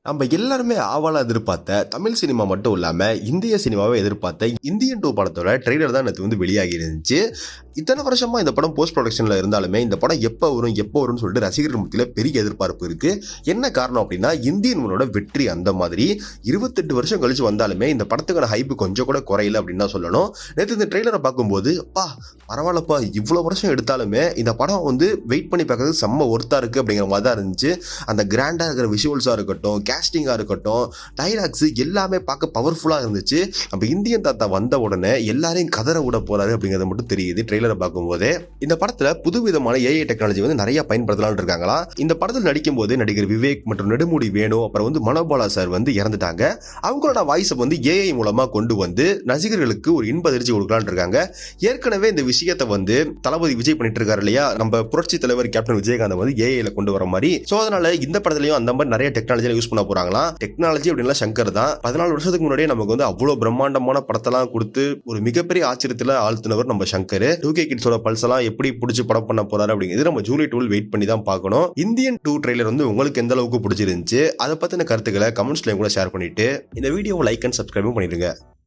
நம்ம எல்லாருமே ஆவலா எதிர்பார்த்த தமிழ் சினிமா மட்டும் இல்லாம இந்திய சினிமாவை எதிர்பார்த்த இந்தியன் 2 படத்தோட ட்ரெய்லர் தான் நேற்று வந்து வெளியாகி இருந்துச்சு. இத்தனை வருஷமா இந்த படம் போஸ்ட் ப்ரொடக்ஷன்ல இருந்தாலுமே இந்த படம் எப்போ வரும்னு சொல்லிட்டு ரசிகர்கள் மத்தியில பெரிய எதிர்பார்ப்பு இருக்கு. என்ன காரணம் அப்படின்னா இந்தியன் ஒன்னோட வெற்றி அந்த மாதிரி 28 வருஷம் கழிச்சு வந்தாலுமே இந்த படத்துக்கான ஹைப் கொஞ்சம் கூட குறையல அப்படின்னு தான் சொல்லணும். நேற்று இந்த ட்ரெய்லரை பார்க்கும்போது பரவாயில்லப்பா, இவ்வளவு வருஷம் எடுத்தாலுமே இந்த படம் வந்து வெயிட் பண்ணி பார்க்கறது செம்ம ஒர்த்தா இருக்கு அப்படிங்கிற மாதிரி தான் இருந்துச்சு. அந்த கிராண்டா இருக்கிற விஷுவல்ஸா இருக்கட்டும், கேஸ்டிங்கா இருக்கட்டும், டைலாக்ஸ் எல்லாமே பார்க்க பவர்ஃபுல்லா இருந்துச்சு. நம்ம இந்தியன் தாத்தா வந்த உடனே எல்லாரையும் கதற விட போறாரு அப்படிங்கிறது மட்டும் தெரியுது ட்ரெய்லரை பார்க்கும்போது. இந்த படத்துல புதுவிதமான ஏஐ டெக்னாலஜி வந்து நிறைய பயன்படுத்தலாம்னு இருக்காங்களா. இந்த படத்தில் நடிக்கும் போது நடிகர் விவேக் மற்றும் நெடுமுடி வேணு அப்புறம் வந்து மனோபாலா சார் வந்து இறந்துட்டாங்க. அவங்களோட வாய்ஸை வந்து ஏஐ மூலமா கொண்டு வந்து ரசிகர்களுக்கு ஒரு இன்ப அதிர்ச்சி கொடுக்கலான்னு இருக்காங்க. ஏற்கனவே இந்த விஷயத்தை வந்து தளபதி விஜய் பண்ணிட்டு இருக்காரு இல்லையா, நம்ம புரட்சி தலைவர் கேப்டன் விஜயகாந்த் வந்து ஏஐல கொண்டு வர மாதிரி. சோ அதனால இந்த படத்துலயும் அந்த மாதிரி நிறைய டெக்னாலஜி யூஸ் பண்ண போறாங்களாம். டெக்னாலஜி அப்படின்னா சங்கர் தான். 14 வருஷத்துக்கு முன்னாடியே நமக்கு வந்து அவ்வளவு பிரம்மாண்டமான படத்தெல்லாம் கொடுத்து ஒரு மிகப்பெரிய ஆச்சரியத்துல ஆழ்த்தினவர் நம்ம சங்கர். 2K கிட்ஸோட பல்ஸ் எல்லாம் எப்படி பிடிச்சி படம் பண்ண போறாரு அப்படிங்கிறது நம்ம ஜூலை 12 வெயிட் பண்ணி தான் பார்க்கணும். இந்தியன் 2 ட்ரெய்லர் வந்து உங்களுக்கு எந்த அளவுக்கு பிடிச்சிருந்துச்சு, அதை பத்தின கருத்துக்களை கமெண்ட்ஸ்ல கூட ஷேர் பண்ணிட்டு இந்த வீடியோவை லைக் அண்ட் சப்ஸ்கிரைபும் பண்ணிடுங்க.